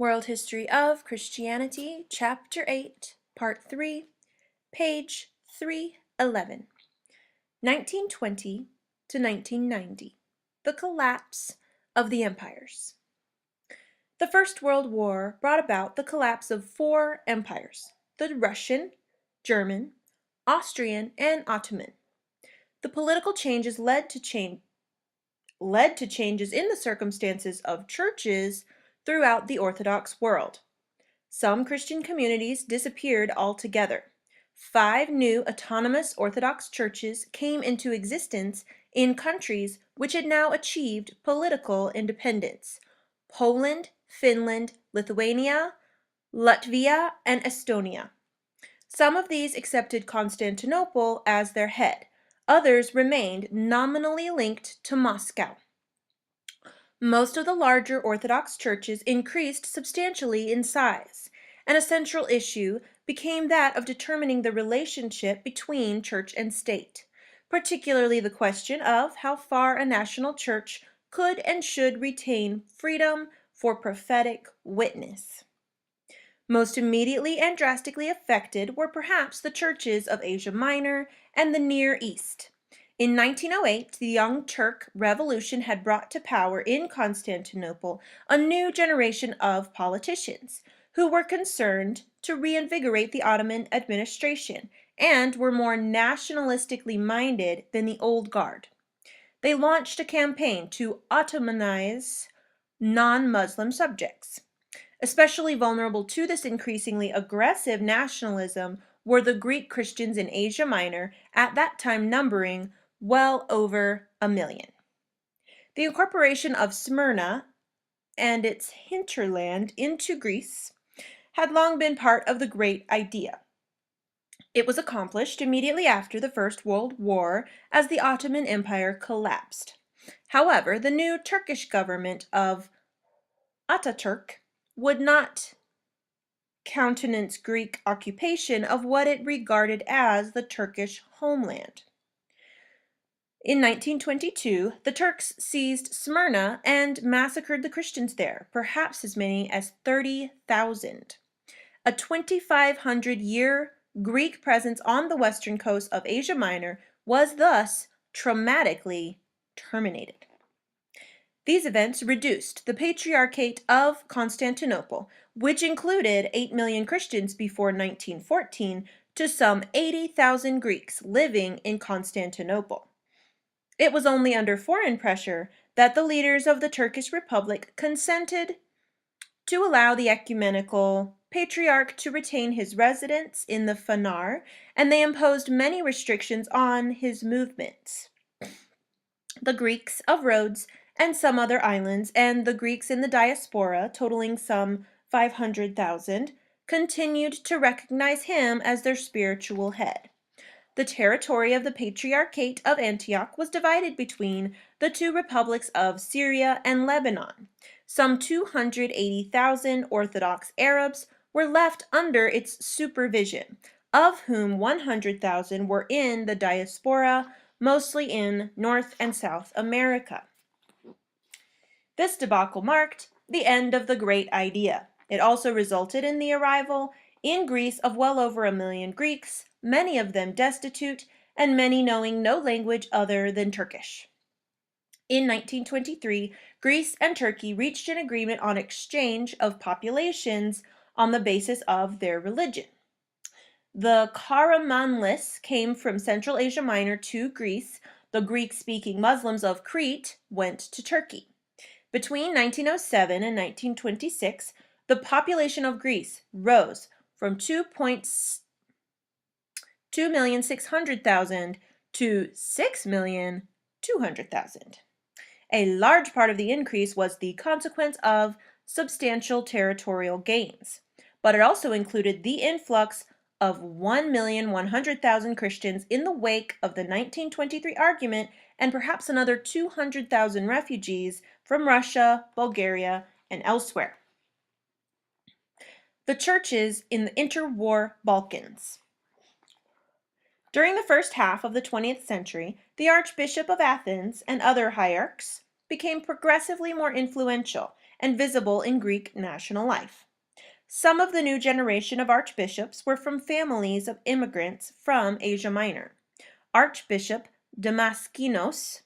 World History of Christianity, Chapter 8, Part 3, page 311. 1920 to 1990. The Collapse of the Empires. The First World War brought about the collapse of four empires: the Russian, German, Austrian, and Ottoman. The political changes led to changes in the circumstances of churches throughout the Orthodox world. Some Christian communities disappeared altogether. 5 new autonomous Orthodox churches came into existence in countries which had now achieved political independence: Poland, Finland, Lithuania, Latvia, and Estonia. Some of these accepted Constantinople as their head. Others remained nominally linked to Moscow. Most of the larger Orthodox churches increased substantially in size, and a central issue became that of determining the relationship between church and state, particularly the question of how far a national church could and should retain freedom for prophetic witness. Most immediately and drastically affected were perhaps the churches of Asia Minor and the Near East. In 1908, the Young Turk Revolution had brought to power in Constantinople a new generation of politicians who were concerned to reinvigorate the Ottoman administration and were more nationalistically minded than the old guard. They launched a campaign to Ottomanize non-Muslim subjects. Especially vulnerable to this increasingly aggressive nationalism were the Greek Christians in Asia Minor, at that time numbering well over 1 million. The incorporation of Smyrna and its hinterland into Greece had long been part of the great idea. It was accomplished immediately after the First World War as the Ottoman Empire collapsed. However, the new Turkish government of Ataturk would not countenance Greek occupation of what it regarded as the Turkish homeland. In 1922, the Turks seized Smyrna and massacred the Christians there, perhaps as many as 30,000. A 2,500-year Greek presence on the western coast of Asia Minor was thus traumatically terminated. These events reduced the Patriarchate of Constantinople, which included 8 million Christians before 1914, to some 80,000 Greeks living in Constantinople. It was only under foreign pressure that the leaders of the Turkish Republic consented to allow the ecumenical patriarch to retain his residence in the Phanar, and they imposed many restrictions on his movements. The Greeks of Rhodes and some other islands, and the Greeks in the diaspora, totaling some 500,000, continued to recognize him as their spiritual head. The territory of the Patriarchate of Antioch was divided between the two republics of Syria and Lebanon. Some 280,000 Orthodox Arabs were left under its supervision, of whom 100,000 were in the diaspora, mostly in North and South America. This debacle marked the end of the great idea. It also resulted in the arrival in Greece of well over 1 million Greeks, many of them destitute, and many knowing no language other than Turkish. In 1923, Greece and Turkey reached an agreement on exchange of populations on the basis of their religion. The Karamanlis came from Central Asia Minor to Greece. The Greek-speaking Muslims of Crete went to Turkey. Between 1907 and 1926, the population of Greece rose from 2,600,000 to 6,200,000. A large part of the increase was the consequence of substantial territorial gains, but it also included the influx of 1,100,000 Christians in the wake of the 1923 argument, and perhaps another 200,000 refugees from Russia, Bulgaria, and elsewhere. The churches in the interwar Balkans. During the first half of the 20th century, the Archbishop of Athens and other hierarchs became progressively more influential, and visible in Greek national life. Some of the new generation of archbishops were from families of immigrants from Asia Minor. Archbishop Damaskinos,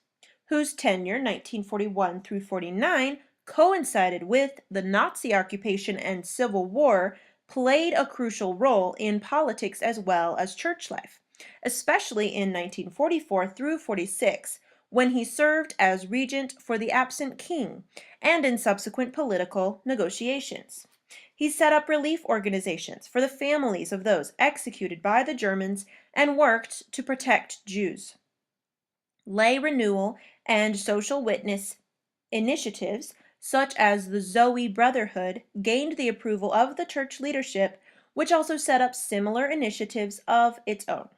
whose tenure 1941 through 49 coincided with the Nazi occupation and Civil War, played a crucial role in politics as well as church life, especially in 1944 through 46, when he served as regent for the absent king and in subsequent political negotiations. He set up relief organizations for the families of those executed by the Germans and worked to protect Jews. Lay renewal and social witness initiatives, such as the Zoe Brotherhood, gained the approval of the church leadership, which also set up similar initiatives of its own.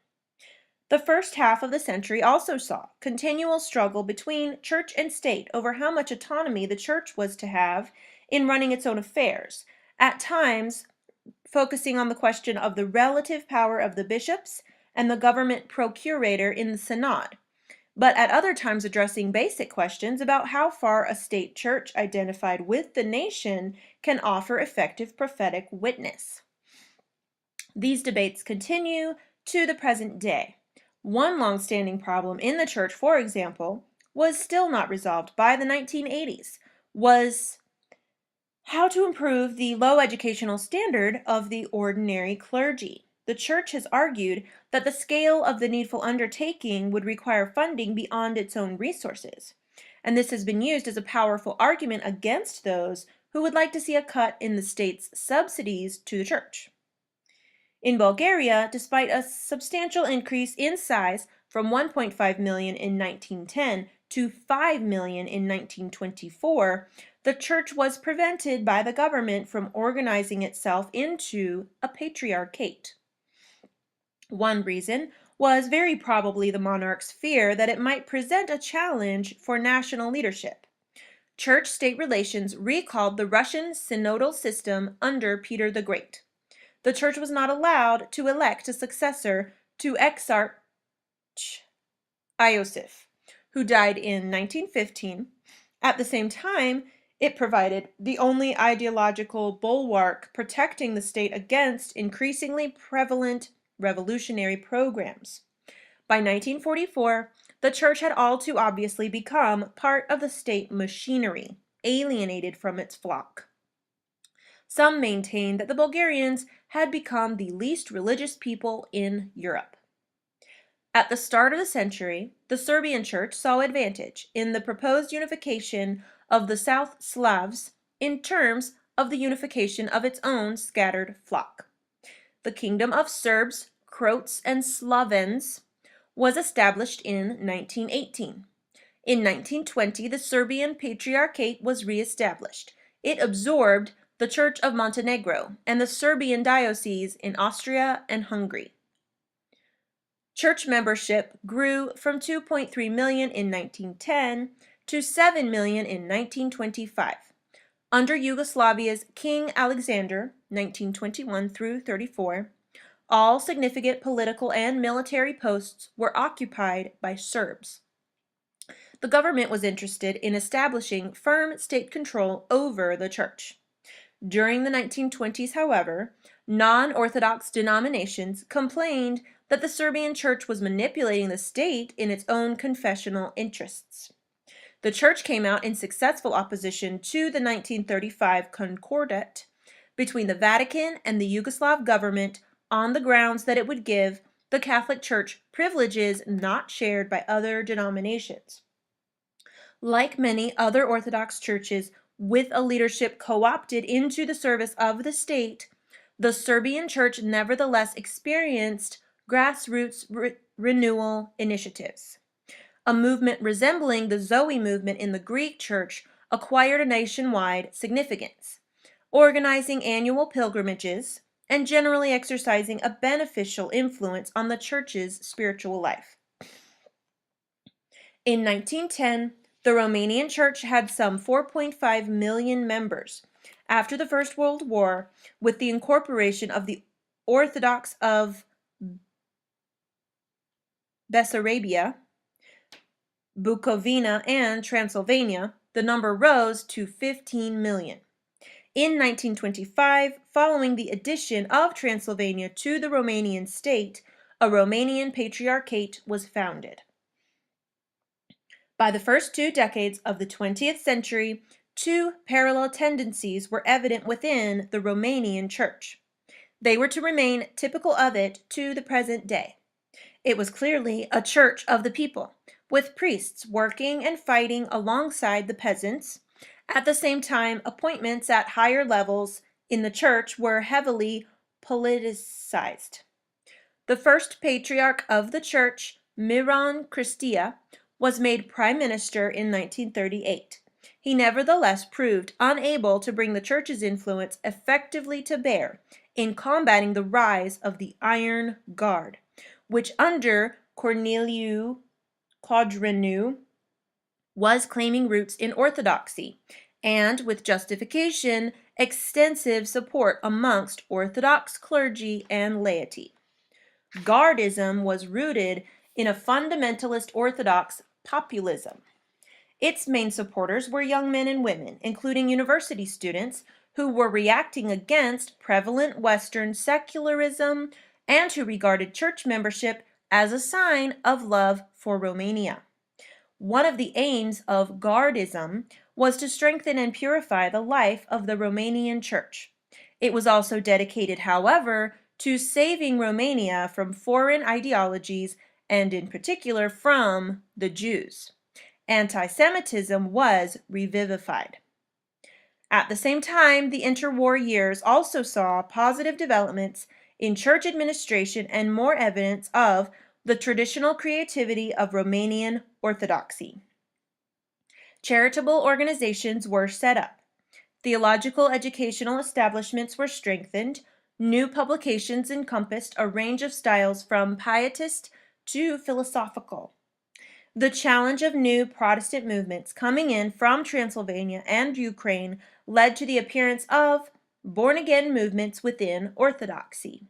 The first half of the century also saw continual struggle between church and state over how much autonomy the church was to have in running its own affairs, at times focusing on the question of the relative power of the bishops and the government procurator in the synod, but at other times addressing basic questions about how far a state church identified with the nation can offer effective prophetic witness. These debates continue to the present day. One long-standing problem in the church, for example, was still not resolved by the 1980s, was how to improve the low educational standard of the ordinary clergy. The church has argued that the scale of the needful undertaking would require funding beyond its own resources, and this has been used as a powerful argument against those who would like to see a cut in the state's subsidies to the church. In Bulgaria, despite a substantial increase in size from 1.5 million in 1910 to 5 million in 1924, the church was prevented by the government from organizing itself into a patriarchate. One reason was very probably the monarch's fear that it might present a challenge for national leadership. Church-state relations recalled the Russian synodal system under Peter the Great. The church was not allowed to elect a successor to Exarch Iosif, who died in 1915. At the same time, it provided the only ideological bulwark protecting the state against increasingly prevalent revolutionary programs. By 1944, the church had all too obviously become part of the state machinery, alienated from its flock. Some maintained that the Bulgarians had become the least religious people in Europe. At the start of the century, the Serbian church saw advantage in the proposed unification of the South Slavs in terms of the unification of its own scattered flock. The kingdom of Serbs, Croats, and Slovens was established in 1918. In 1920, the Serbian Patriarchate was re-established. It absorbed the Church of Montenegro and the Serbian diocese in Austria and Hungary. Church membership grew from 2.3 million in 1910 to 7 million in 1925. Under Yugoslavia's King Alexander, 1921 through 34, all significant political and military posts were occupied by Serbs. The government was interested in establishing firm state control over the church. During the 1920s, however, non-Orthodox denominations complained that the Serbian church was manipulating the state in its own confessional interests. The church came out in successful opposition to the 1935 Concordat between the Vatican and the Yugoslav government on the grounds that it would give the Catholic Church privileges not shared by other denominations. Like many other Orthodox churches with a leadership co-opted into the service of the state, the Serbian church nevertheless experienced grassroots renewal initiatives. A movement resembling the Zoe movement in the Greek church acquired a nationwide significance, organizing annual pilgrimages and generally exercising a beneficial influence on the church's spiritual life. In 1910, the Romanian church had some 4.5 million members. After the First World War, with the incorporation of the Orthodox of Bessarabia, Bukovina, and Transylvania, the number rose to 15 million. In 1925, following the addition of Transylvania to the Romanian state, a Romanian Patriarchate was founded. By the first 2 decades of the 20th century, 2 parallel tendencies were evident within the Romanian Church. They were to remain typical of it to the present day. It was clearly a church of the people, with priests working and fighting alongside the peasants. At the same time, appointments at higher levels in the church were heavily politicized. The first patriarch of the church, Miron Cristea, was made prime minister in 1938. He nevertheless proved unable to bring the church's influence effectively to bear in combating the rise of the Iron Guard, which under Corneliu Quadrinu was claiming roots in orthodoxy, and with justification, extensive support amongst Orthodox clergy and laity. Guardism was rooted in a fundamentalist Orthodox populism. Its main supporters were young men and women, including university students, who were reacting against prevalent Western secularism and who regarded church membership as a sign of love for Romania. One of the aims of Guardism was to strengthen and purify the life of the Romanian church. It was also dedicated, however, to saving Romania from foreign ideologies and in particular from the Jews. Anti-Semitism was revivified. At the same time, the interwar years also saw positive developments in church administration and more evidence of the traditional creativity of Romanian Orthodoxy. Charitable organizations were set up. Theological educational establishments were strengthened. New publications encompassed a range of styles from pietist to philosophical. The challenge of new Protestant movements coming in from Transylvania and Ukraine led to the appearance of born-again movements within Orthodoxy.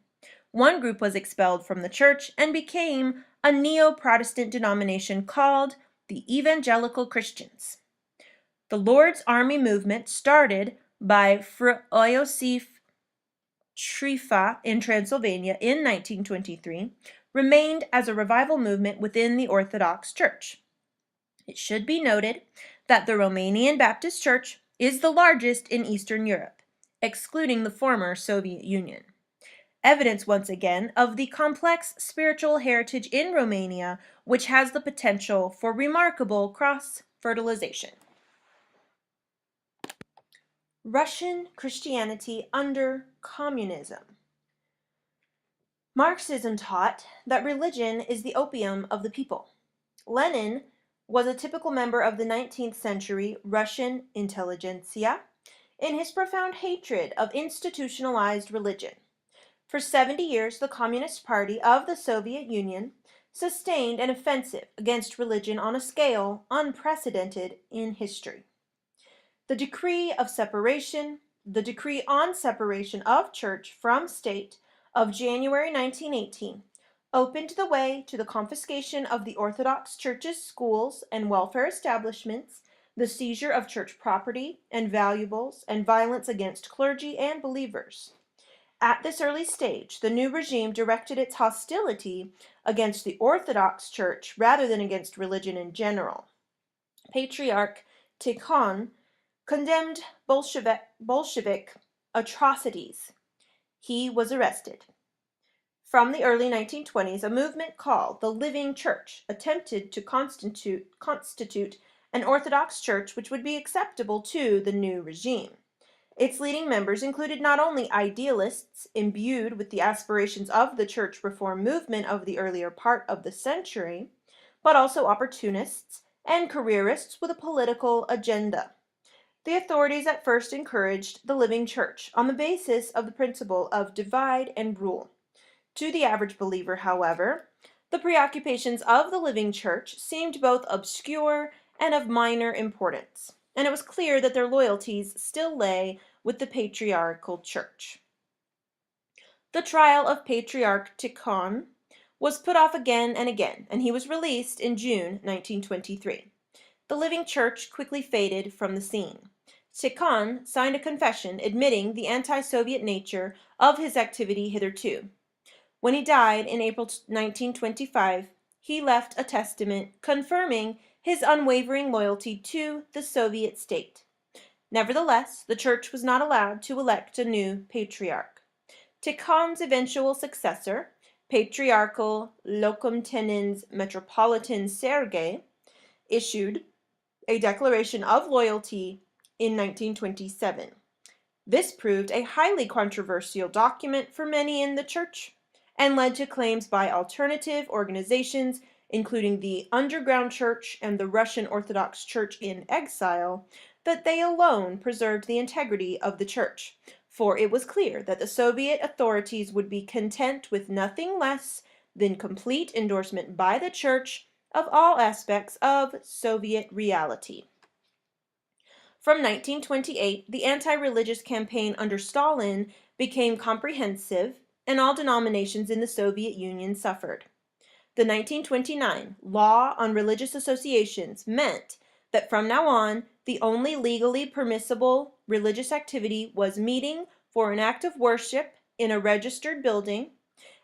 One group was expelled from the church and became a neo-Protestant denomination called the Evangelical Christians. The Lord's Army movement, started by Fr. Iosif Trifa in Transylvania in 1923, remained as a revival movement within the Orthodox Church. It should be noted that the Romanian Baptist Church is the largest in Eastern Europe, excluding the former Soviet Union. Evidence once again of the complex spiritual heritage in Romania, which has the potential for remarkable cross-fertilization. Russian Christianity under communism. Marxism taught that religion is the opium of the people. Lenin was a typical member of the 19th century Russian intelligentsia in his profound hatred of institutionalized religion. For 70 years, the Communist Party of the Soviet Union sustained an offensive against religion on a scale unprecedented in history. The decree on separation of church from state of January 1918 opened the way to the confiscation of the Orthodox Church's schools and welfare establishments, the seizure of church property and valuables, and violence against clergy and believers. At this early stage, the new regime directed its hostility against the Orthodox Church rather than against religion in general. Patriarch Tikhon condemned Bolshevik atrocities. He was arrested. From the early 1920s, a movement called the Living Church attempted to constitute an Orthodox church which would be acceptable to the new regime. Its leading members included not only idealists imbued with the aspirations of the church reform movement of the earlier part of the century, but also opportunists and careerists with a political agenda. The authorities at first encouraged the living church on the basis of the principle of divide and rule. To the average believer, however, the preoccupations of the living church seemed both obscure and of minor importance, and it was clear that their loyalties still lay with the patriarchal church. The trial of Patriarch Tikhon was put off again and again, and he was released in June 1923. the living church quickly faded from the scene. Cahoon signed a confession admitting the anti-Soviet nature of his activity hitherto. When he died in April 1925, he left a testament confirming his unwavering loyalty to the Soviet state. Nevertheless, the church was not allowed to elect a new patriarch. Cahoon's eventual successor, Patriarchal Locotenens Metropolitan Sergei, issued a declaration of loyalty in 1927. This proved a highly controversial document for many in the church and led to claims by alternative organizations, including the Underground Church and the Russian Orthodox Church in Exile, that they alone preserved the integrity of the church, for it was clear that the Soviet authorities would be content with nothing less than complete endorsement by the church of all aspects of Soviet reality. From 1928, the anti-religious campaign under Stalin became comprehensive, and all denominations in the Soviet Union suffered. The 1929 Law on Religious Associations meant that from now on, the only legally permissible religious activity was meeting for an act of worship in a registered building,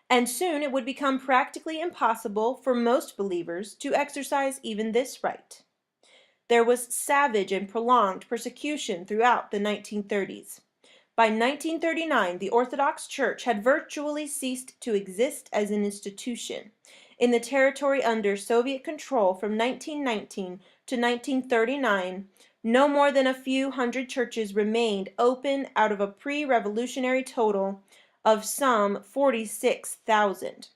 and soon it would become practically impossible for most believers to exercise even this right. There was savage and prolonged persecution throughout the 1930s. By 1939, the Orthodox Church had virtually ceased to exist as an institution. In the territory under Soviet control from 1919 to 1939, no more than a few hundred churches remained open out of a pre-revolutionary total of some 46,000.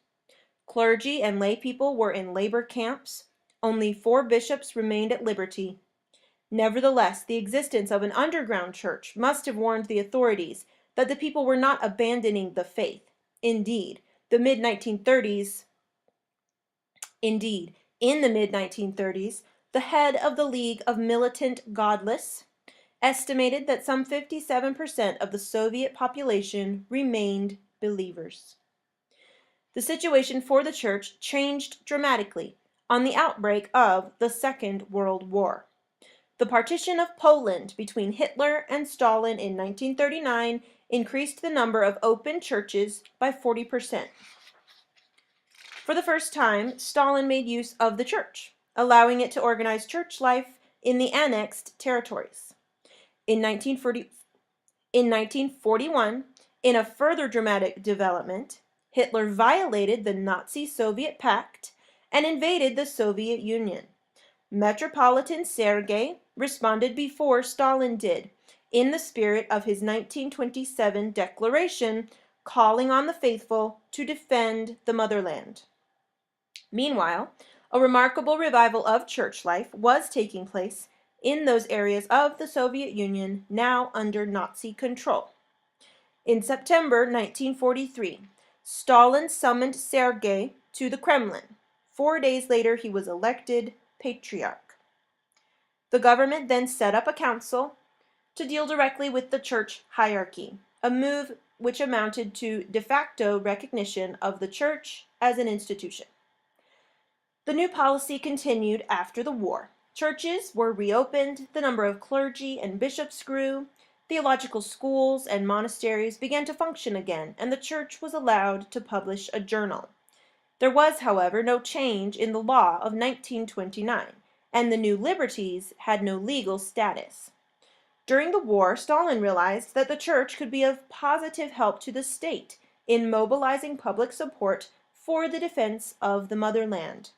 Clergy and lay people were in labor camps. Only 4 bishops remained at liberty. Nevertheless, the existence of an underground church must have warned the authorities that the people were not abandoning the faith. Indeed, in the mid-1930s, the head of the League of Militant Godless estimated that some 57% of the Soviet population remained believers. The situation for the church changed dramatically on the outbreak of the Second World War. The partition of Poland between Hitler and Stalin in 1939 increased the number of open churches by 40%. For the first time, Stalin made use of the church, allowing it to organize church life in the annexed territories. In 1941, in a further dramatic development, Hitler violated the Nazi-Soviet pact and invaded the Soviet Union. Metropolitan Sergei responded before Stalin did, in the spirit of his 1927 declaration calling on the faithful to defend the motherland. Meanwhile, a remarkable revival of church life was taking place in those areas of the Soviet Union now under Nazi control. In September 1943, Stalin summoned Sergei to the Kremlin. 4 days later, he was elected patriarch. The government then set up a council to deal directly with the church hierarchy, a move which amounted to de facto recognition of the church as an institution. The new policy continued after the war. Churches were reopened, the number of clergy and bishops grew, theological schools and monasteries began to function again, and the church was allowed to publish a journal. There was, however, no change in the law of 1929, and the new liberties had no legal status. During the war, Stalin realized that the church could be of positive help to the state in mobilizing public support for the defense of the motherland.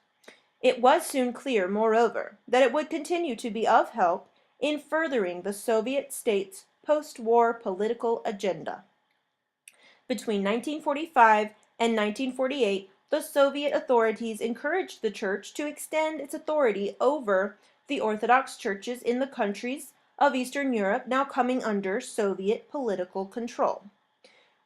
It was soon clear, moreover, that it would continue to be of help in furthering the Soviet state's post-war political agenda. Between 1945 and 1948, the Soviet authorities encouraged the church to extend its authority over the Orthodox churches in the countries of Eastern Europe now coming under Soviet political control.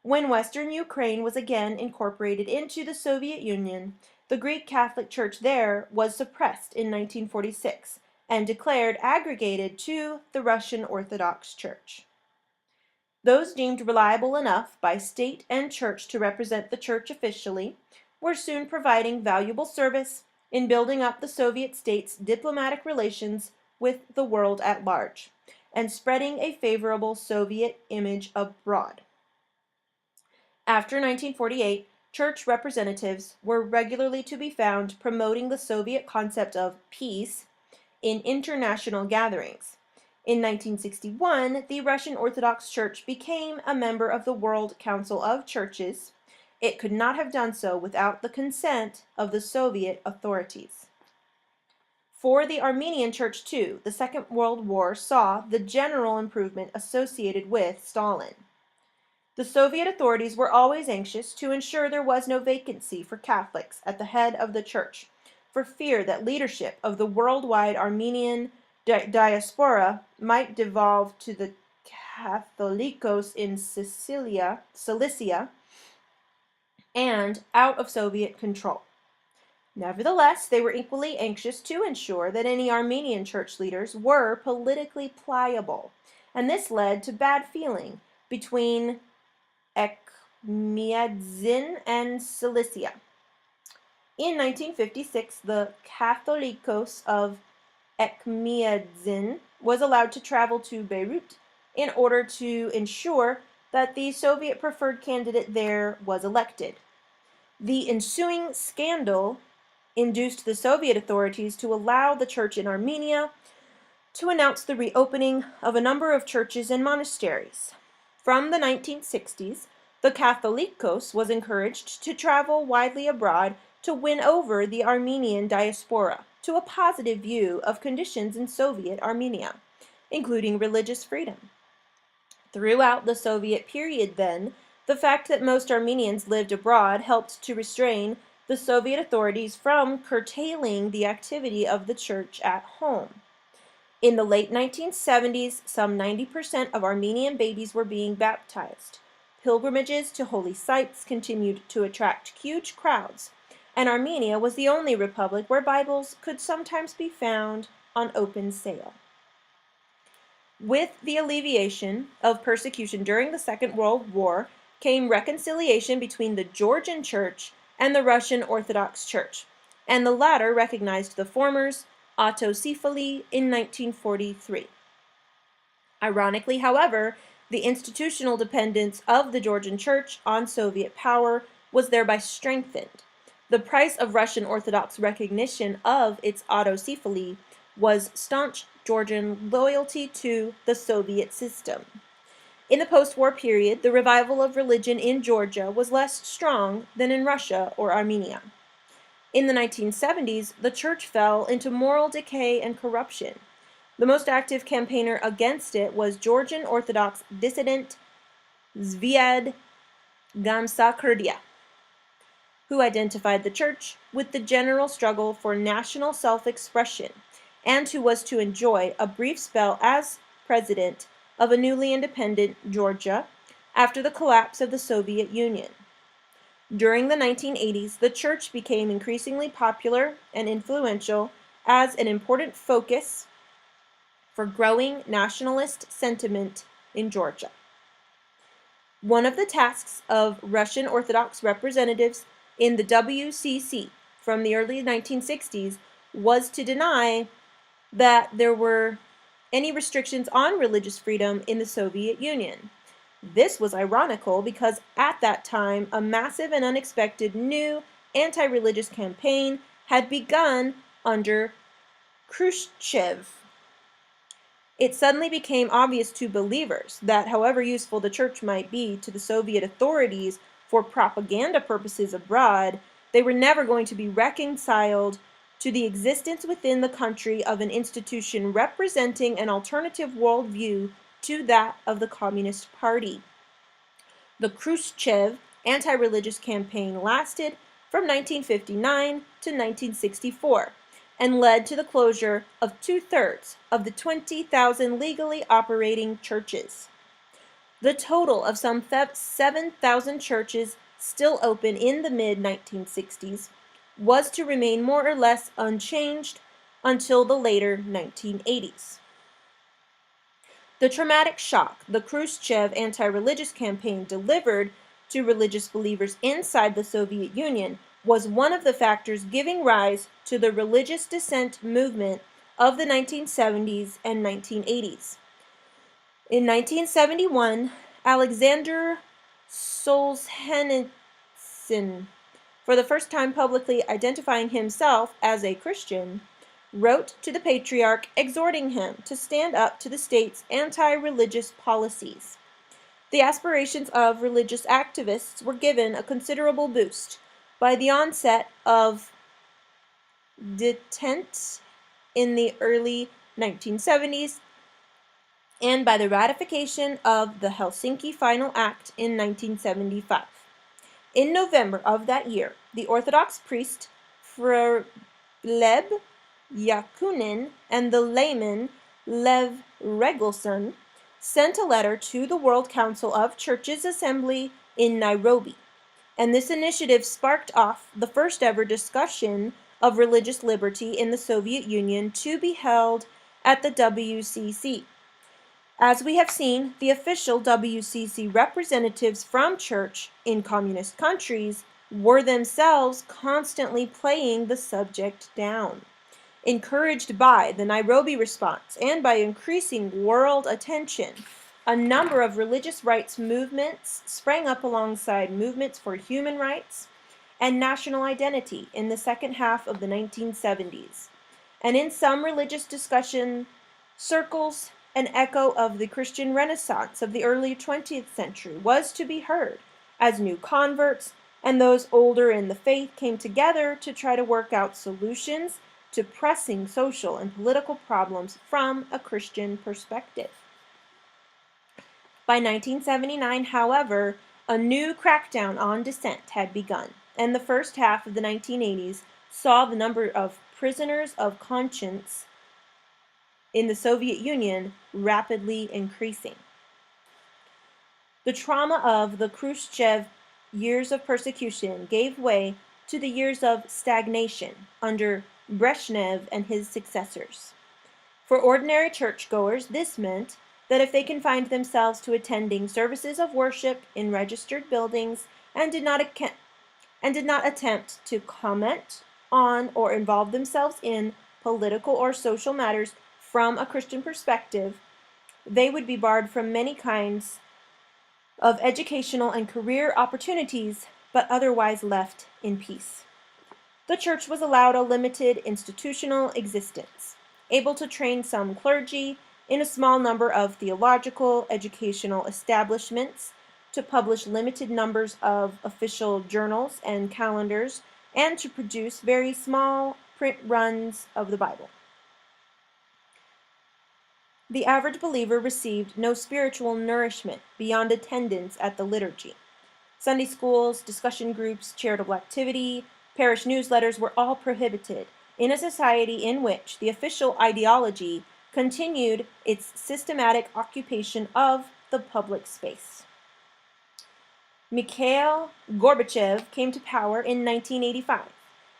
When Western Ukraine was again incorporated into the Soviet Union, the Greek Catholic Church there was suppressed in 1946 and declared aggregated to the Russian Orthodox Church. Those deemed reliable enough by state and church to represent the church officially were soon providing valuable service in building up the Soviet states' diplomatic relations with the world at large and spreading a favorable Soviet image abroad. After 1948, church representatives were regularly to be found promoting the Soviet concept of peace in international gatherings. In 1961, the Russian Orthodox Church became a member of the World Council of Churches. It could not have done so without the consent of the Soviet authorities. For the Armenian Church, too, the Second World War saw the general improvement associated with Stalin. The Soviet authorities were always anxious to ensure there was no vacancy for Catholics at the head of the church, for fear that leadership of the worldwide Armenian diaspora might devolve to the Catholicos in Cilicia, and out of Soviet control. Nevertheless, they were equally anxious to ensure that any Armenian church leaders were politically pliable, and this led to bad feeling between Echmiadzin and Cilicia. In 1956, the Catholicos of Echmiadzin was allowed to travel to Beirut in order to ensure that the Soviet preferred candidate there was elected. The ensuing scandal induced the Soviet authorities to allow the church in Armenia to announce the reopening of a number of churches and monasteries. From the 1960s, the Catholicos was encouraged to travel widely abroad to win over the Armenian diaspora to a positive view of conditions in Soviet Armenia, including religious freedom. Throughout the Soviet period, then, the fact that most Armenians lived abroad helped to restrain the Soviet authorities from curtailing the activity of the church at home. In the late 1970s, some 90% of Armenian babies were being baptized. Pilgrimages to holy sites continued to attract huge crowds, and Armenia was the only republic where Bibles could sometimes be found on open sale. With the alleviation of persecution during the Second World War came reconciliation between the Georgian Church and the Russian Orthodox Church, and the latter recognized the former's autocephaly in 1943. Ironically, however, the institutional dependence of the Georgian Church on Soviet power was thereby strengthened. The price of Russian Orthodox recognition of its autocephaly was staunch Georgian loyalty to the Soviet system. In the post-war period, the revival of religion in Georgia was less strong than in Russia or Armenia. In the 1970s, the church fell into moral decay and corruption. The most active campaigner against it was Georgian Orthodox dissident Zviad Gamsakhurdia, who identified the church with the general struggle for national self-expression and who was to enjoy a brief spell as president of a newly independent Georgia after the collapse of the Soviet Union. During the 1980s, the church became increasingly popular and influential as an important focus for growing nationalist sentiment in Georgia. One of the tasks of Russian Orthodox representatives in the WCC from the early 1960s was to deny that there were any restrictions on religious freedom in the Soviet Union. This was ironical because at that time, a massive and unexpected new anti-religious campaign had begun under Khrushchev. It suddenly became obvious to believers that however useful the church might be to the Soviet authorities for propaganda purposes abroad, they were never going to be reconciled to the existence within the country of an institution representing an alternative worldview to that of the Communist Party. The Khrushchev anti-religious campaign lasted from 1959 to 1964 and led to the closure of 2/3 of the 20,000 legally operating churches. The total of some 7,000 churches still open in the mid-1960s was to remain more or less unchanged until the later 1980s. The traumatic shock the Khrushchev anti-religious campaign delivered to religious believers inside the Soviet Union was one of the factors giving rise to the religious dissent movement of the 1970s and 1980s. In 1971, Alexander Solzhenitsyn, for the first time publicly identifying himself as a Christian, wrote to the Patriarch exhorting him to stand up to the state's anti-religious policies. The aspirations of religious activists were given a considerable boost by the onset of detente in the early 1970s and by the ratification of the Helsinki Final Act in 1975. In November of that year, the Orthodox priest Frere Gleb Yakunin and the layman Lev Regelson sent a letter to the World Council of Churches Assembly in Nairobi, and this initiative sparked off the first ever discussion of religious liberty in the Soviet Union to be held at the WCC. As we have seen, the official WCC representatives from church in communist countries were themselves constantly playing the subject down. Encouraged by the Nairobi response and by increasing world attention, a number of religious rights movements sprang up alongside movements for human rights and national identity in the second half of the 1970s. And in some religious discussion circles, an echo of the Christian Renaissance of the early 20th century was to be heard as new converts and those older in the faith came together to try to work out solutions to pressing social and political problems from a Christian perspective. By 1979, however, a new crackdown on dissent had begun, and the first half of the 1980s saw the number of prisoners of conscience in the Soviet Union rapidly increasing. The trauma of the Khrushchev years of persecution gave way to the years of stagnation under Brezhnev and his successors. For ordinary churchgoers, this meant that if they confined themselves to attending services of worship in registered buildings and did not attempt to comment on or involve themselves in political or social matters from a Christian perspective, they would be barred from many kinds of educational and career opportunities, but otherwise left in peace. The church was allowed a limited institutional existence, able to train some clergy in a small number of theological educational establishments, to publish limited numbers of official journals and calendars, and to produce very small print runs of the Bible. The average believer received no spiritual nourishment beyond attendance at the liturgy. Sunday schools, discussion groups, charitable activity, parish newsletters were all prohibited in a society in which the official ideology continued its systematic occupation of the public space. Mikhail Gorbachev came to power in 1985,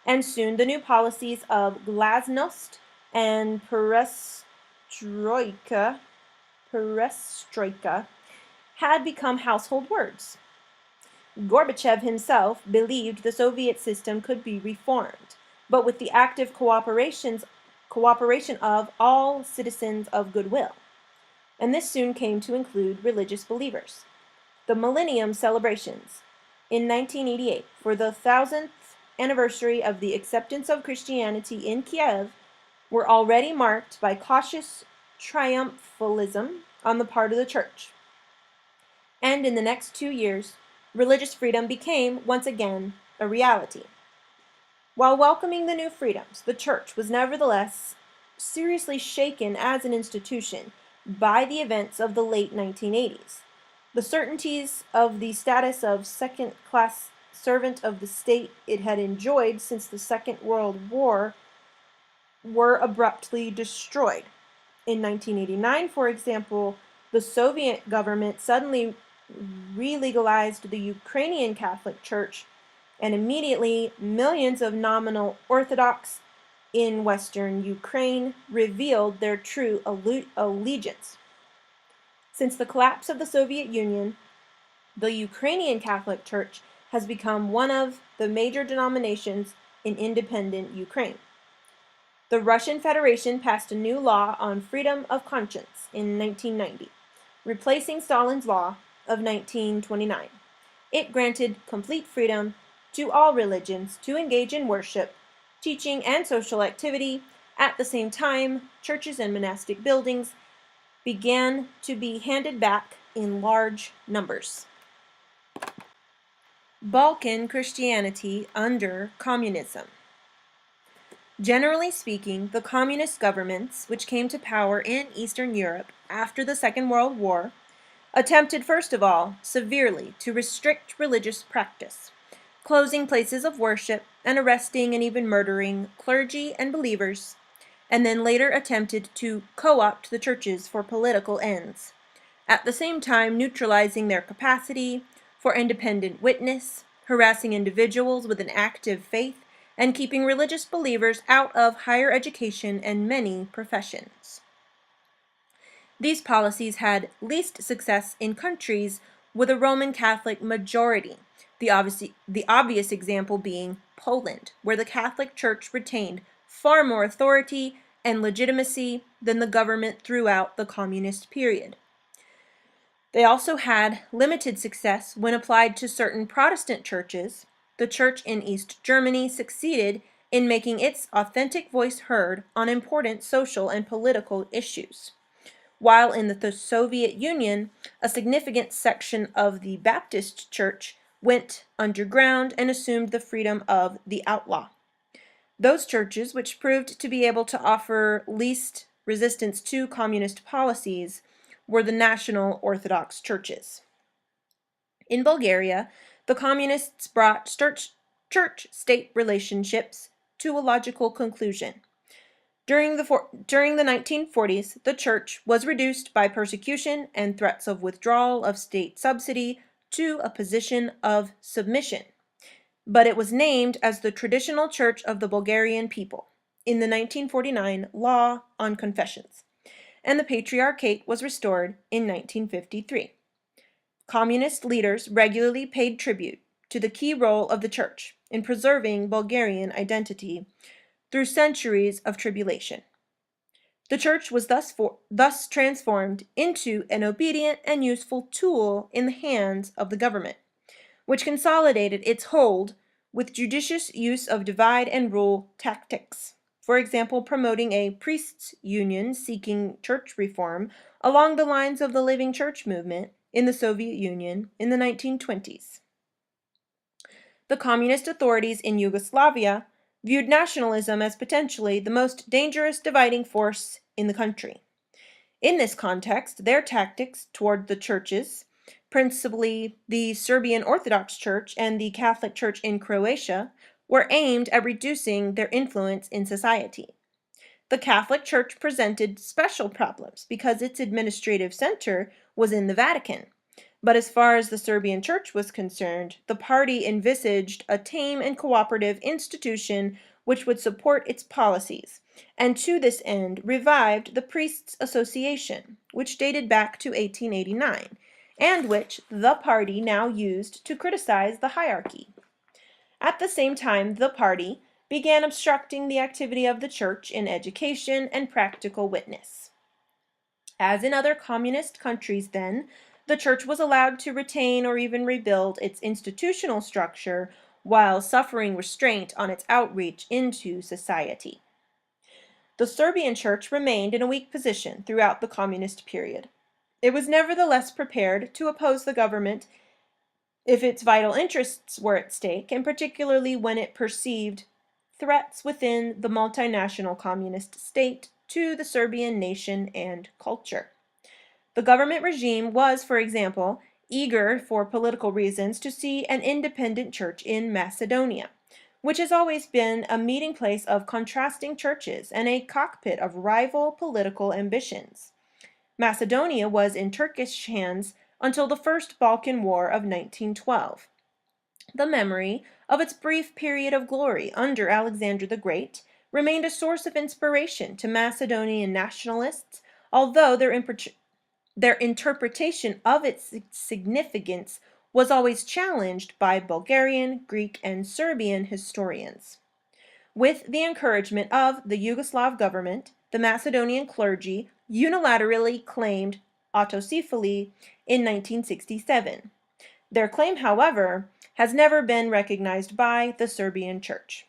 and soon the new policies of glasnost and perestroika had become household words. Gorbachev himself believed the Soviet system could be reformed, but with the active cooperation of all citizens of goodwill. And this soon came to include religious believers. The Millennium celebrations in 1988 for the 1000th anniversary of the acceptance of Christianity in Kiev were already marked by cautious triumphalism on the part of the church. And in the next 2 years, religious freedom became, once again, a reality. While welcoming the new freedoms, the church was nevertheless seriously shaken as an institution by the events of the late 1980s. The certainties of the status of second-class servant of the state it had enjoyed since the Second World War were abruptly destroyed. In 1989, for example, the Soviet government suddenly re-legalized the Ukrainian Catholic Church, and immediately millions of nominal Orthodox in Western Ukraine revealed their true allegiance. Since the collapse of the Soviet Union, the Ukrainian Catholic Church has become one of the major denominations in independent Ukraine. The Russian Federation passed a new law on freedom of conscience in 1990, replacing Stalin's law of 1929. It granted complete freedom to all religions to engage in worship, teaching, and social activity. At the same time, churches and monastic buildings began to be handed back in large numbers. Balkan Christianity under communism. Generally speaking, the communist governments, which came to power in Eastern Europe after the Second World War, attempted first of all severely to restrict religious practice, closing places of worship and arresting and even murdering clergy and believers, and then later attempted to co-opt the churches for political ends, at the same time neutralizing their capacity for independent witness, harassing individuals with an active faith, and keeping religious believers out of higher education and many professions. These policies had least success in countries with a Roman Catholic majority, the obvious example being Poland, where the Catholic Church retained far more authority and legitimacy than the government throughout the communist period. They also had limited success when applied to certain Protestant churches. The church in East Germany succeeded in making its authentic voice heard on important social and political issues, while in the Soviet Union, a significant section of the Baptist Church went underground and assumed the freedom of the outlaw. Those churches, which proved to be able to offer least resistance to communist policies, were the National Orthodox churches. In Bulgaria, the communists brought church-state relationships to a logical conclusion. During the 1940s, the church was reduced by persecution and threats of withdrawal of state subsidy to a position of submission, but it was named as the Traditional Church of the Bulgarian People in the 1949 Law on Confessions, and the Patriarchate was restored in 1953. Communist leaders regularly paid tribute to the key role of the church in preserving Bulgarian identity through centuries of tribulation. The church was thus transformed into an obedient and useful tool in the hands of the government, which consolidated its hold with judicious use of divide and rule tactics. For example, promoting a priests' union seeking church reform along the lines of the Living Church movement in the Soviet Union in the 1920s. The communist authorities in Yugoslavia viewed nationalism as potentially the most dangerous dividing force in the country. In this context, their tactics toward the churches, principally the Serbian Orthodox Church and the Catholic Church in Croatia, were aimed at reducing their influence in society. The Catholic Church presented special problems because its administrative center was in the Vatican. But as far as the Serbian Church was concerned, the party envisaged a tame and cooperative institution which would support its policies, and to this end revived the Priests' Association, which dated back to 1889, and which the party now used to criticize the hierarchy. At the same time, the party began obstructing the activity of the church in education and practical witness. As in other communist countries then, the church was allowed to retain or even rebuild its institutional structure while suffering restraint on its outreach into society. The Serbian church remained in a weak position throughout the communist period. It was nevertheless prepared to oppose the government if its vital interests were at stake, and particularly when it perceived threats within the multinational communist state to the Serbian nation and culture. The government regime was, for example, eager for political reasons to see an independent church in Macedonia, which has always been a meeting place of contrasting churches and a cockpit of rival political ambitions. Macedonia was in Turkish hands until the First Balkan War of 1912. The memory of its brief period of glory under Alexander the Great remained a source of inspiration to Macedonian nationalists, although their interpretation of its significance was always challenged by Bulgarian, Greek, and Serbian historians. With the encouragement of the Yugoslav government, the Macedonian clergy unilaterally claimed autocephaly in 1967. Their claim, however, has never been recognized by the Serbian Church.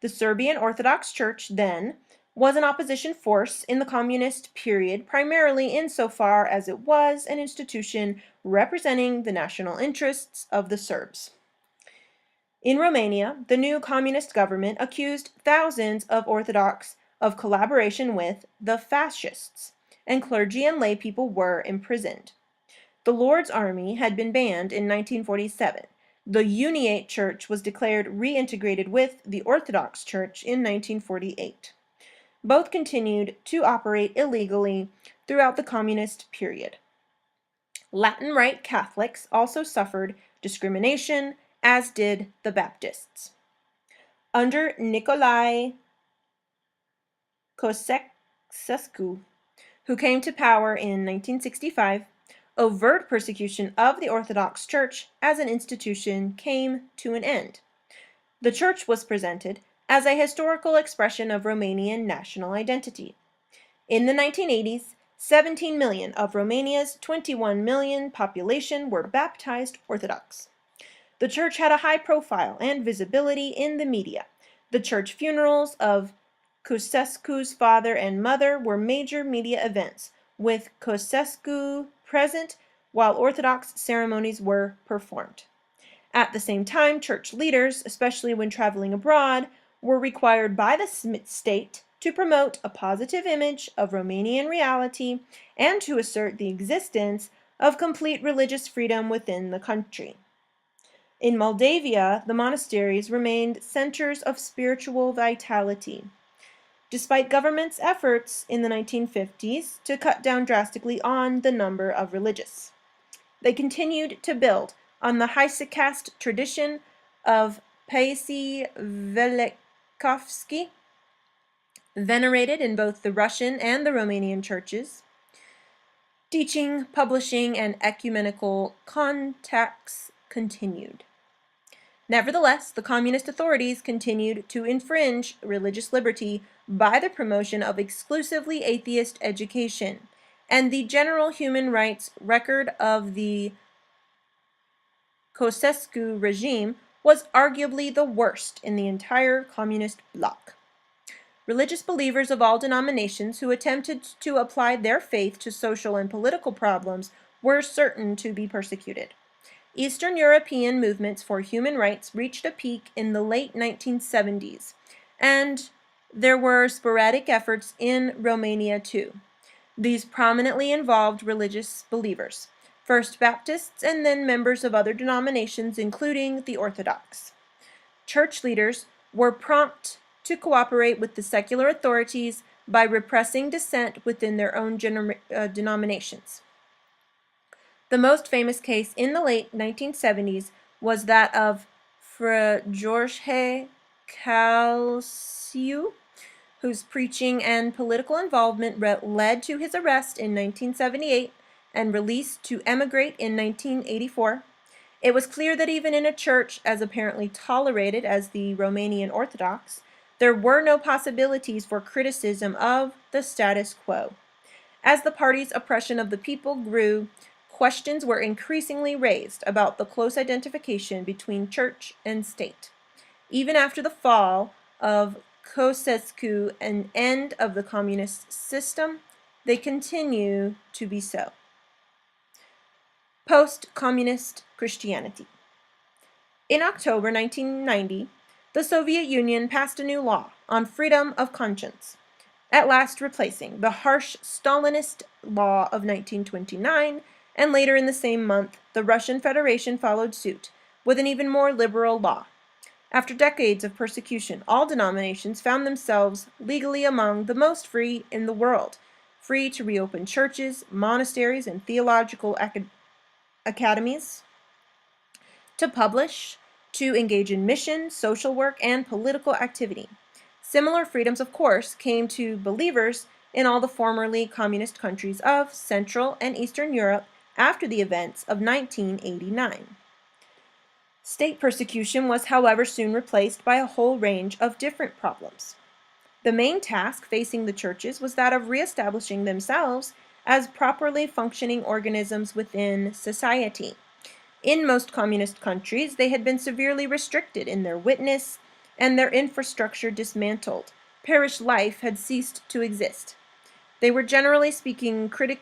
The Serbian Orthodox Church, then, was an opposition force in the communist period, primarily insofar as it was an institution representing the national interests of the Serbs. In Romania, the new communist government accused thousands of Orthodox of collaboration with the fascists, and clergy and lay people were imprisoned. The Lord's Army had been banned in 1947. The Uniate Church was declared reintegrated with the Orthodox Church in 1948. Both continued to operate illegally throughout the communist period. Latin Rite Catholics also suffered discrimination, as did the Baptists. Under Nicolae Ceausescu, who came to power in 1965, overt persecution of the Orthodox Church as an institution came to an end. The Church was presented as a historical expression of Romanian national identity. In the 1980s, 17 million of Romania's 21 million population were baptized Orthodox. The Church had a high profile and visibility in the media. The church funerals of Ceausescu's father and mother were major media events, with Ceausescu present while Orthodox ceremonies were performed. At the same time, church leaders, especially when traveling abroad, were required by the state to promote a positive image of Romanian reality and to assert the existence of complete religious freedom within the country. In Moldavia, the monasteries remained centers of spiritual vitality. Despite government's efforts in the 1950s to cut down drastically on the number of religious, they continued to build on the Hesychast tradition of Paisi Velikovsky, venerated in both the Russian and the Romanian churches. Teaching, publishing, and ecumenical contacts continued. Nevertheless, the communist authorities continued to infringe religious liberty by the promotion of exclusively atheist education, and the general human rights record of the Ceausescu regime was arguably the worst in the entire communist bloc. Religious believers of all denominations who attempted to apply their faith to social and political problems were certain to be persecuted. Eastern European movements for human rights reached a peak in the late 1970s, and there were sporadic efforts in Romania too. These prominently involved religious believers, first Baptists and then members of other denominations, including the Orthodox. Church leaders were prompt to cooperate with the secular authorities by repressing dissent within their own denominations. The most famous case in the late 1970s was that of Fr. George Calciu, whose preaching and political involvement led to his arrest in 1978 and release to emigrate in 1984. It was clear that even in a church as apparently tolerated as the Romanian Orthodox, there were no possibilities for criticism of the status quo. As the party's oppression of the people grew, questions were increasingly raised about the close identification between church and state. Even after the fall of Ceausescu and end of the communist system, they continue to be so. Post-communist Christianity. In October 1990, the Soviet Union passed a new law on freedom of conscience, at last replacing the harsh Stalinist law of 1929, and later in the same month, the Russian Federation followed suit with an even more liberal law. After decades of persecution, all denominations found themselves legally among the most free in the world, free to reopen churches, monasteries, and theological academies, to publish, to engage in mission, social work, and political activity. Similar freedoms, of course, came to believers in all the formerly communist countries of Central and Eastern Europe after the events of 1989. State persecution was, however, soon replaced by a whole range of different problems. The main task facing the churches was that of reestablishing themselves as properly functioning organisms within society. In most communist countries, they had been severely restricted in their witness and their infrastructure dismantled. Parish life had ceased to exist. They were, generally speaking, critically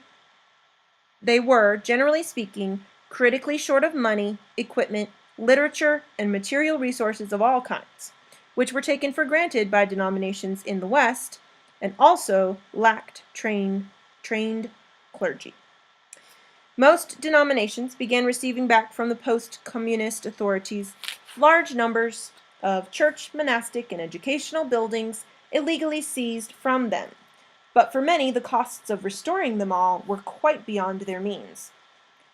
short of money, equipment, literature, and material resources of all kinds, which were taken for granted by denominations in the West, and also lacked trained clergy. Most denominations began receiving back from the post-communist authorities large numbers of church, monastic, and educational buildings illegally seized from them, but for many the costs of restoring them all were quite beyond their means.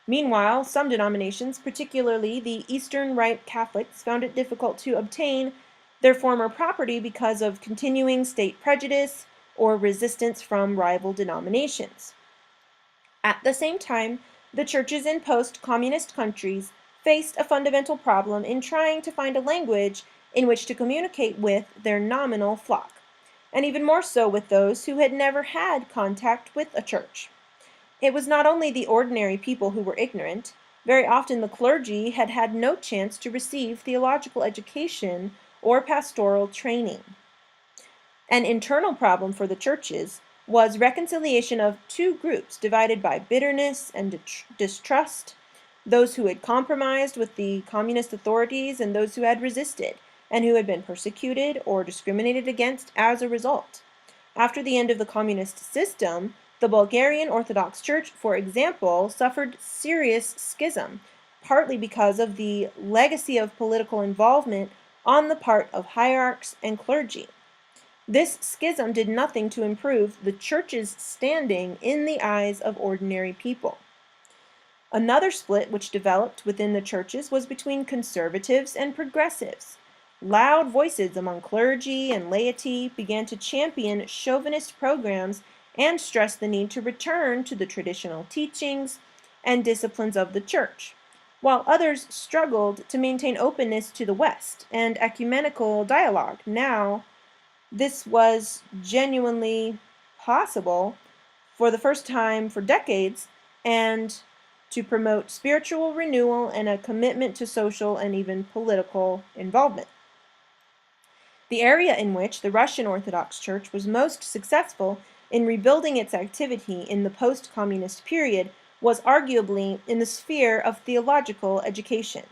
Meanwhile, some denominations, particularly the Eastern Rite Catholics, found it difficult to obtain their former property because of continuing state prejudice or resistance from rival denominations. At the same time, the churches in post-communist countries faced a fundamental problem in trying to find a language in which to communicate with their nominal flock, and even more so with those who had never had contact with a church. It was not only the ordinary people who were ignorant. Very often the clergy had had no chance to receive theological education or pastoral training. An internal problem for the churches was reconciliation of two groups divided by bitterness and distrust, those who had compromised with the communist authorities and those who had resisted, and who had been persecuted or discriminated against as a result. After the end of the communist system, the Bulgarian Orthodox Church, for example, suffered serious schism, partly because of the legacy of political involvement on the part of hierarchs and clergy. This schism did nothing to improve the church's standing in the eyes of ordinary people. Another split which developed within the churches was between conservatives and progressives. Loud voices among clergy and laity began to champion chauvinist programs and stress the need to return to the traditional teachings and disciplines of the church, while others struggled to maintain openness to the West and ecumenical dialogue. Now, this was genuinely possible for the first time for decades, and to promote spiritual renewal and a commitment to social and even political involvement. The area in which the Russian Orthodox Church was most successful in rebuilding its activity in the post-communist period was arguably in the sphere of theological education.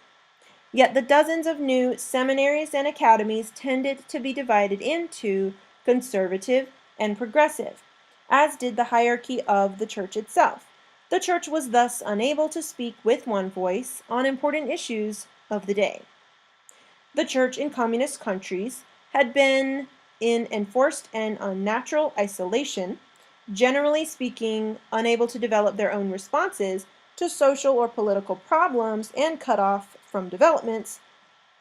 Yet the dozens of new seminaries and academies tended to be divided into conservative and progressive, as did the hierarchy of the church itself. The church was thus unable to speak with one voice on important issues of the day. The church in communist countries had been in enforced and unnatural isolation, generally speaking, unable to develop their own responses to social or political problems, and cut off from developments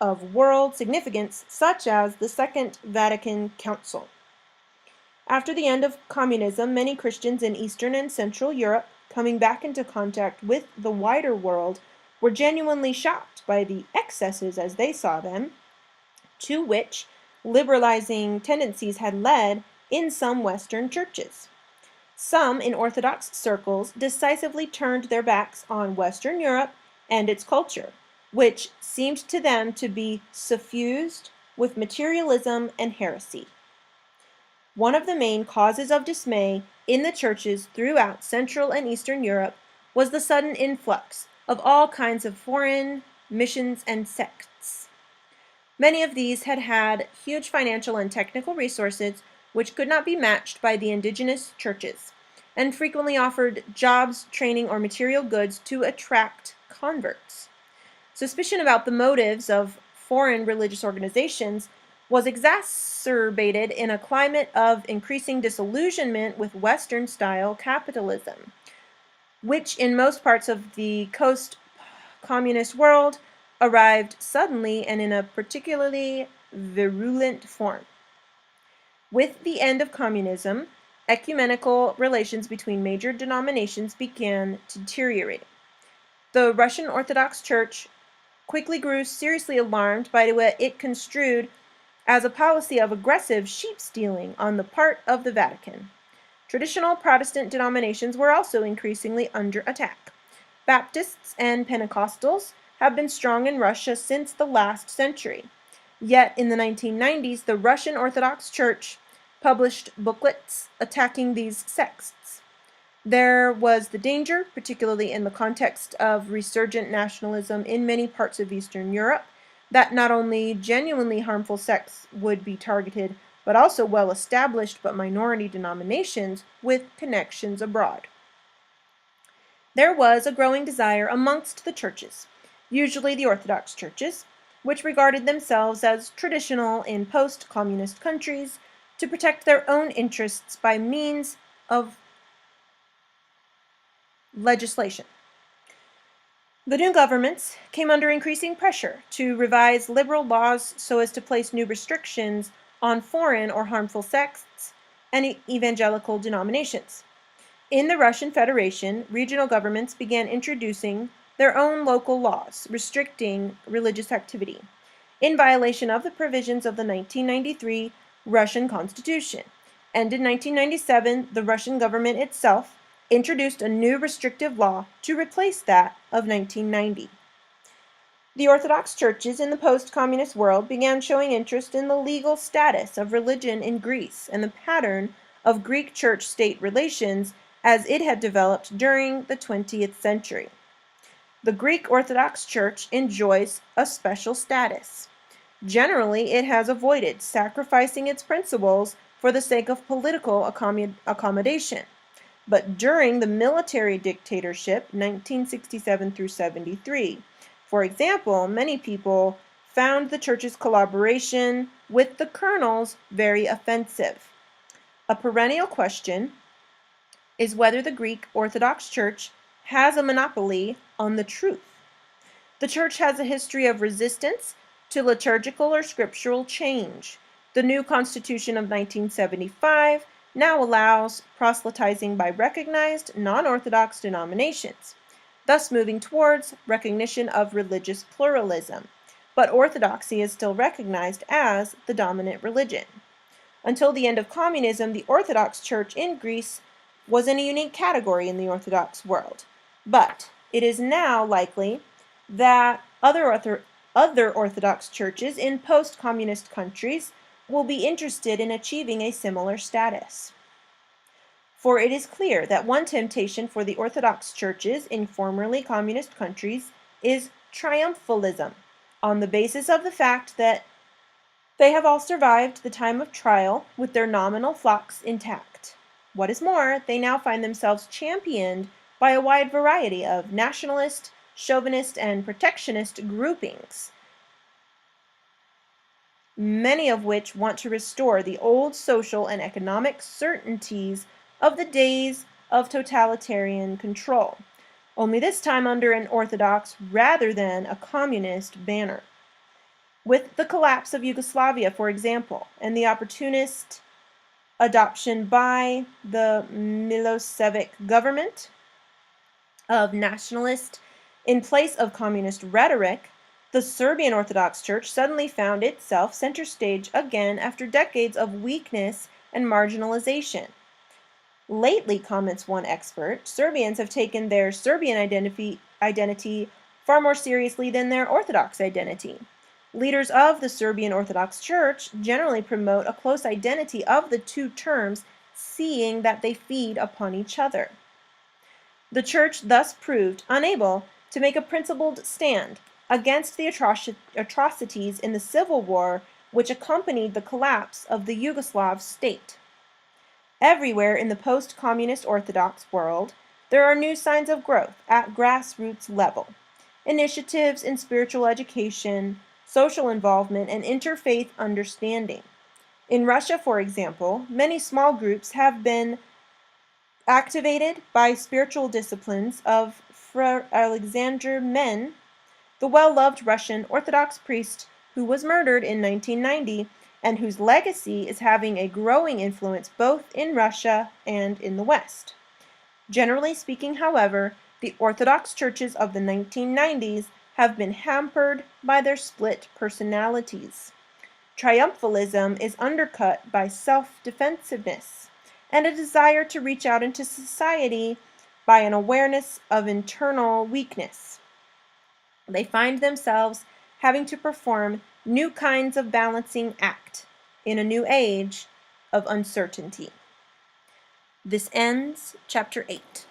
of world significance such as the Second Vatican Council. After the end of communism, many Christians in Eastern and Central Europe, coming back into contact with the wider world, were genuinely shocked by the excesses, as they saw them, to which liberalizing tendencies had led in some Western churches. Some in Orthodox circles decisively turned their backs on Western Europe and its culture, which seemed to them to be suffused with materialism and heresy. One of the main causes of dismay in the churches throughout Central and Eastern Europe was the sudden influx of all kinds of foreign missions and sects. Many of these had had huge financial and technical resources which could not be matched by the indigenous churches, and frequently offered jobs, training, or material goods to attract converts. Suspicion about the motives of foreign religious organizations was exacerbated in a climate of increasing disillusionment with Western-style capitalism, which in most parts of the post-communist world arrived suddenly and in a particularly virulent form. With the end of communism, ecumenical relations between major denominations began to deteriorate. The Russian Orthodox Church quickly grew seriously alarmed by what it construed as a policy of aggressive sheep stealing on the part of the Vatican. Traditional Protestant denominations were also increasingly under attack. Baptists and Pentecostals have been strong in Russia since the last century. Yet in the 1990s, the Russian Orthodox Church published booklets attacking these sects. There was the danger, particularly in the context of resurgent nationalism in many parts of Eastern Europe, that not only genuinely harmful sects would be targeted, but also well-established but minority denominations with connections abroad. There was a growing desire amongst the churches, usually the Orthodox churches, which regarded themselves as traditional in post-communist countries, to protect their own interests by means of legislation. The new governments came under increasing pressure to revise liberal laws so as to place new restrictions on foreign or harmful sects and evangelical denominations. In the Russian Federation, regional governments began introducing their own local laws restricting religious activity, in violation of the provisions of the 1993 Russian Constitution. And in 1997, the Russian government itself introduced a new restrictive law to replace that of 1990. The Orthodox churches in the post-communist world began showing interest in the legal status of religion in Greece and the pattern of Greek church-state relations as it had developed during the 20th century. The Greek Orthodox Church enjoys a special status. Generally, it has avoided sacrificing its principles for the sake of political accommodation. But during the military dictatorship, 1967 through 73, for example, many people found the church's collaboration with the colonels very offensive. A perennial question is whether the Greek Orthodox Church has a monopoly on the truth. The church has a history of resistance to liturgical or scriptural change. The new Constitution of 1975 now allows proselytizing by recognized non-Orthodox denominations, thus moving towards recognition of religious pluralism. But Orthodoxy is still recognized as the dominant religion. Until the end of communism, the Orthodox Church in Greece was in a unique category in the Orthodox world. But it is now likely that other Orthodox churches in post-communist countries will be interested in achieving a similar status. For it is clear that one temptation for the Orthodox churches in formerly communist countries is triumphalism, on the basis of the fact that they have all survived the time of trial with their nominal flocks intact. What is more, they now find themselves championed by a wide variety of nationalist, chauvinist, and protectionist groupings, many of which want to restore the old social and economic certainties of the days of totalitarian control, only this time under an Orthodox rather than a communist banner. With the collapse of Yugoslavia, for example, and the opportunist adoption by the Milosevic government of nationalist in place of communist rhetoric, the Serbian Orthodox Church suddenly found itself center stage again after decades of weakness and marginalization. Lately, comments one expert, Serbians have taken their Serbian identity far more seriously than their Orthodox identity. Leaders of the Serbian Orthodox Church generally promote a close identity of the two terms, seeing that they feed upon each other. The Church thus proved unable to make a principled stand against the atrocities in the civil war which accompanied the collapse of the Yugoslav state. Everywhere in the post-communist Orthodox world, there are new signs of growth at grassroots level. Initiatives in spiritual education, social involvement, and interfaith understanding. In Russia, for example, many small groups have been activated by spiritual disciplines of Fra Alexander Men, the well-loved Russian Orthodox priest who was murdered in 1990 and whose legacy is having a growing influence both in Russia and in the West. Generally speaking, however, the Orthodox churches of the 1990s have been hampered by their split personalities. Triumphalism is undercut by self-defensiveness and a desire to reach out into society by an awareness of internal weakness. They find themselves having to perform new kinds of balancing act in a new age of uncertainty. This ends chapter 8.